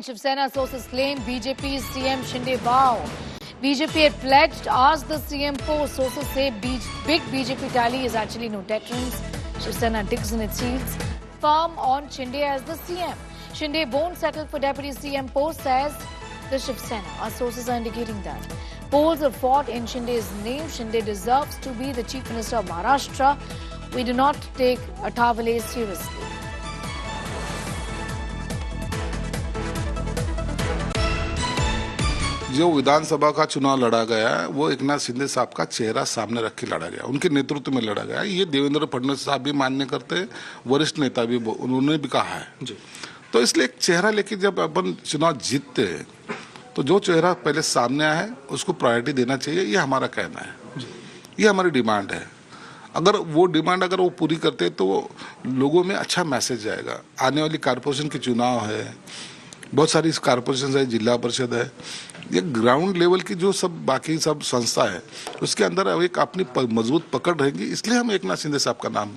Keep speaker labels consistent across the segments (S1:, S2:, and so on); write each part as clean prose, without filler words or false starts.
S1: Shiv Sena sources claim BJP's CM Shinde vow. BJP had pledged, asked the CM post. Sources say big BJP tally is actually no deterrence. Shiv Sena digs in its heels, firm on Shinde as the CM. Shinde won't settle for deputy CM post, says the Shiv Sena. Our sources are indicating that. Polls have fought in Shinde's name. Shinde deserves to be the Chief Minister of Maharashtra. We do not take Athawale seriously.
S2: जो विधानसभा का चुनाव लड़ा गया है वो एकनाथ शिंदे साहब का चेहरा सामने रख के लड़ा गया, उनके नेतृत्व में लड़ा गया। ये देवेंद्र फडणवीस साहब भी मान्य करते हैं, वरिष्ठ नेता भी उन्होंने भी कहा है जी। तो इसलिए एक चेहरा लेके जब अपन चुनाव जीतते हैं तो जो चेहरा पहले सामने आया है उसको प्रायोरिटी देना चाहिए, ये हमारा कहना है, ये हमारी डिमांड है। अगर वो डिमांड वो पूरी करते हैं तो लोगों में अच्छा मैसेज जाएगा। आने वाली कारपोरेशन के चुनाव है, बहुत सारी कारपोरेशन है, जिला परिषद है, ये ग्राउंड लेवल की जो सब बाकी सब संस्था है उसके अंदर एक अपनी मजबूत पकड़ रहेगी। इसलिए हम एकनाथ शिंदे साहब का नाम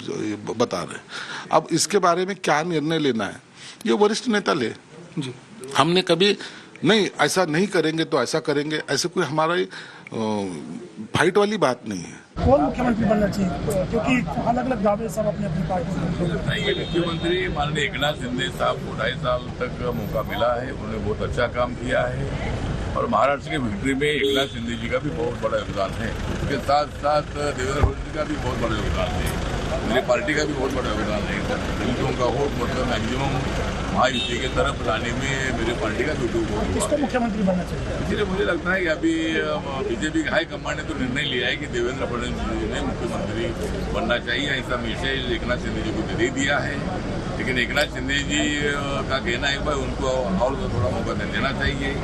S2: बता रहे हैं। अब इसके बारे में क्या निर्णय लेना है ये वरिष्ठ नेता ले जी। हमने कभी नहीं ऐसा नहीं करेंगे तो ऐसा करेंगे, ऐसे कोई हमारा फाइट वाली बात नहीं है।
S3: कौन मुख्यमंत्री बनना चाहिए, क्योंकि अलग अलग दावे सब अपने अपनी पार्टी
S4: नहीं, मुख्यमंत्री माननीय एकनाथ शिंदे साहब को 2.5 साल तक मौका मिला है, उन्होंने बहुत अच्छा काम किया है और महाराष्ट्र की विक्ट्री में एकनाथ शिंदे जी का भी बहुत बड़ा योगदान है। उसके साथ साथ देवेंद्र फडणवीस का भी बहुत बड़ा योगदान है, मेरी पार्टी का भी बहुत बड़ा योगदान है। दलितों का वोट मतलब मैक्सिमम महायुति की तरफ लाने में मेरी पार्टी का भी बहुत।
S3: किसको मुख्यमंत्री बनना चाहिए?
S4: इसलिए मुझे लगता है कि अभी बीजेपी का हाईकमान ने तो निर्णय लिया है कि देवेंद्र फडणवीस जी ने मुख्यमंत्री बनना चाहिए, ऐसा मैसेज एकनाथ शिंदे जी को दे दिया है। लेकिन एकनाथ शिंदे जी का कहना है भाई उनको और थोड़ा मौका देना चाहिए।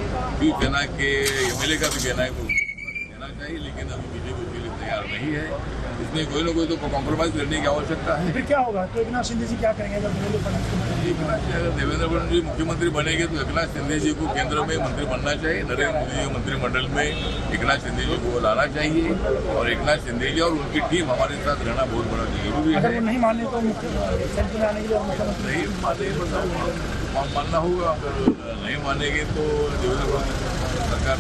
S4: शिवसेना के एमएलए का भी कहना है कि उनको देना चाहिए, लेकिन अभी बीजेपी उसके लिए तैयार नहीं है। इसमें कोई ना कोई तो कॉम्प्रोमाइज करने की आवश्यकता है।
S3: फिर क्या होगा? तो एकनाथ शिंदे जी क्या करेंगे अगर
S4: देवेंद्र फडणवीस जी मुख्यमंत्री बनेंगे तो एकनाथ शिंदे जी को केंद्र में मंत्री बनना चाहिए। नरेंद्र मोदी जी मंत्रिमंडल में एकनाथ शिंदे जी को लाना चाहिए और एकनाथ शिंदे जी और उनकी टीम हमारे साथ रहना बहुत बड़ा जरूरी है।
S3: नहीं माने तो सेंटर में आने के लिए मुख्यमंत्री
S4: नहीं माने मानना होगा, अगर नहीं मानेंगे तो देवेंद्र फडणवीस सरकार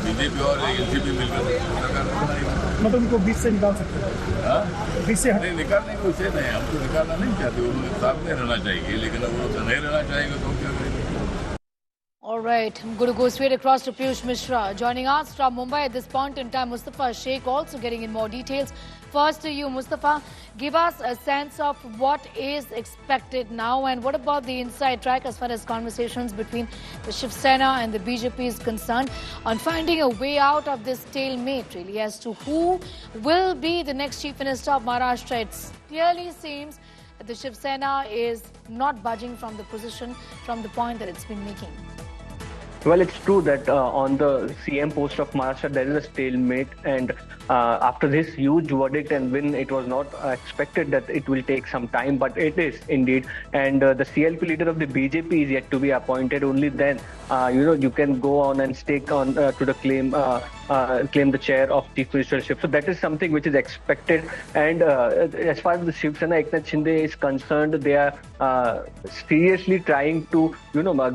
S4: बीजेपी और एनसीपी मिलकर सरकार
S3: मतलब उनको 20 से निकाल सकते हैं? 20 से
S4: नहीं निकालने का विषय नहीं, हम तो निकालना नहीं चाहते, उन्होंने साथ में रहना चाहिए, लेकिन अब वो नहीं रहना चाहेंगे तो क्या करेंगे।
S1: All right, I'm going to go straight across to Piyush Mishra. Joining us from Mumbai at this point in time, Mustafa Sheikh also getting in more details. First to you, Mustafa, give us a sense of what is expected now and what about the inside track as far as conversations between the Shiv Sena and the BJP is concerned on finding a way out of this stalemate really as to who will be the next Chief Minister of Maharashtra. It clearly seems that the Shiv Sena is not budging from the position from the point that it's been making.
S5: Well, it's true that on the CM post of Maharashtra, there is a stalemate, and after this huge verdict and win, it was not expected that it will take some time, but it is indeed. And the CLP leader of the BJP is yet to be appointed. Only then, you can go on and stake on to the claim the chair of chief ministership. So that is something which is expected. And as far as the Shiv Sena, Eknath Shinde is concerned, they are seriously trying to,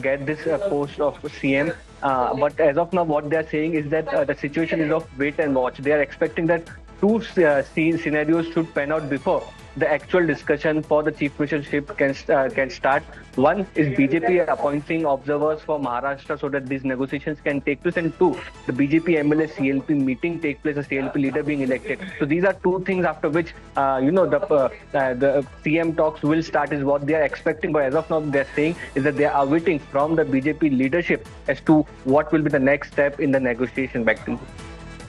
S5: get this post of CM. But as of now, what they are saying is that the situation is of wait and watch. They are expecting that two scenarios should pan out before the actual discussion for the chief ministership can start. One is BJP appointing observers for Maharashtra so that these negotiations can take place, and two, the BJP MLA CLP meeting take place, a CLP leader being elected. So these are two things after which the CM talks will start is what they are expecting. But as of now, they are saying is that they are awaiting from the BJP leadership as to what will be the next step in the negotiation back to.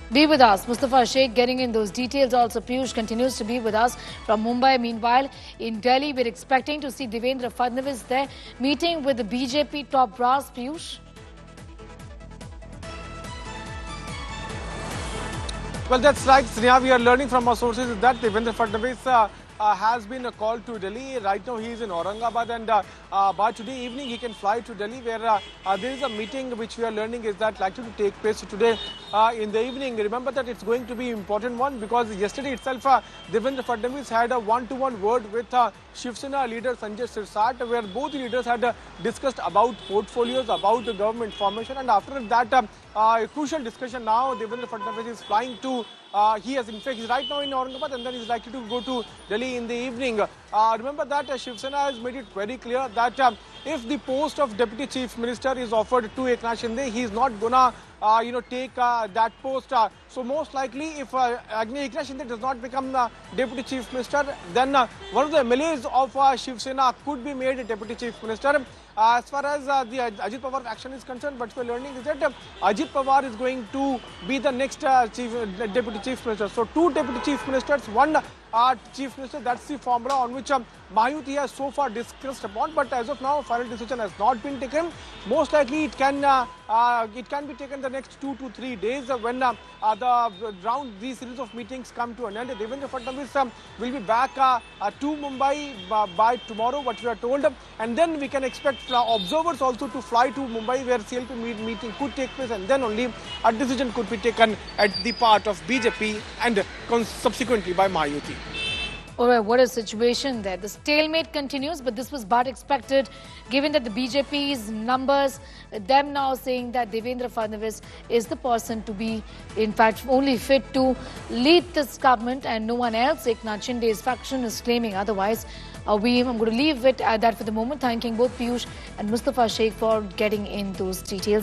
S1: Be with us. Mustafa Sheikh getting in those details. Also, Piyush continues to be with us from Mumbai. Meanwhile, in Delhi, we're expecting to see Devendra Fadnavis there meeting with the BJP top brass. Piyush?
S6: Well, that's right, Sneha. We are learning from our sources that Devendra Fadnavis has been called to Delhi. Right now he is in Aurangabad, and by today evening he can fly to Delhi, where there is a meeting which we are learning is that likely to take place today in the evening. Remember that it's going to be an important one, because yesterday itself Devendra Fadnavis had a one-to-one word with Shiv Sena leader Sanjay Sirsat, where both leaders had discussed about portfolios, about the government formation, and after that a crucial discussion now Devendra Fadnavis is flying to he's right now in Aurangabad, and then he's likely to go to Delhi in the evening. Remember that Shiv Sena has made it very clear that if the post of Deputy Chief Minister is offered to Eknath Shinde, he is not gonna take that post. So most likely, if Eknath Shinde does not become Deputy Chief Minister, then one of the MLAs of Shiv Sena could be made Deputy Chief Minister. As far as the Ajit Pawar action is concerned, what we are learning is that Ajit Pawar is going to be the next Deputy Chief Minister. So two Deputy Chief Ministers, one Chief Minister, that's the formula on which Mahayuti has so far discussed upon. But as of now, final decision has not been taken. Most likely it can be taken the next 2 to 3 days when these series of meetings come to an end. Devendra Fadnavis will be back to Mumbai by tomorrow, what we are told, and then we can expect observers also to fly to Mumbai, where CLP meeting could take place, and then only a decision could be taken at the part of BJP and subsequently by Mahayuti.
S1: All right, what a situation there. The stalemate continues, but this was but expected, given that the BJP's numbers, them now saying that Devendra Fadnavis is the person to be, in fact, only fit to lead this government and no one else. Eknath Shinde's faction is claiming otherwise. I'm going to leave it at that for the moment, thanking both Piyush and Mustafa Sheikh for getting in those details.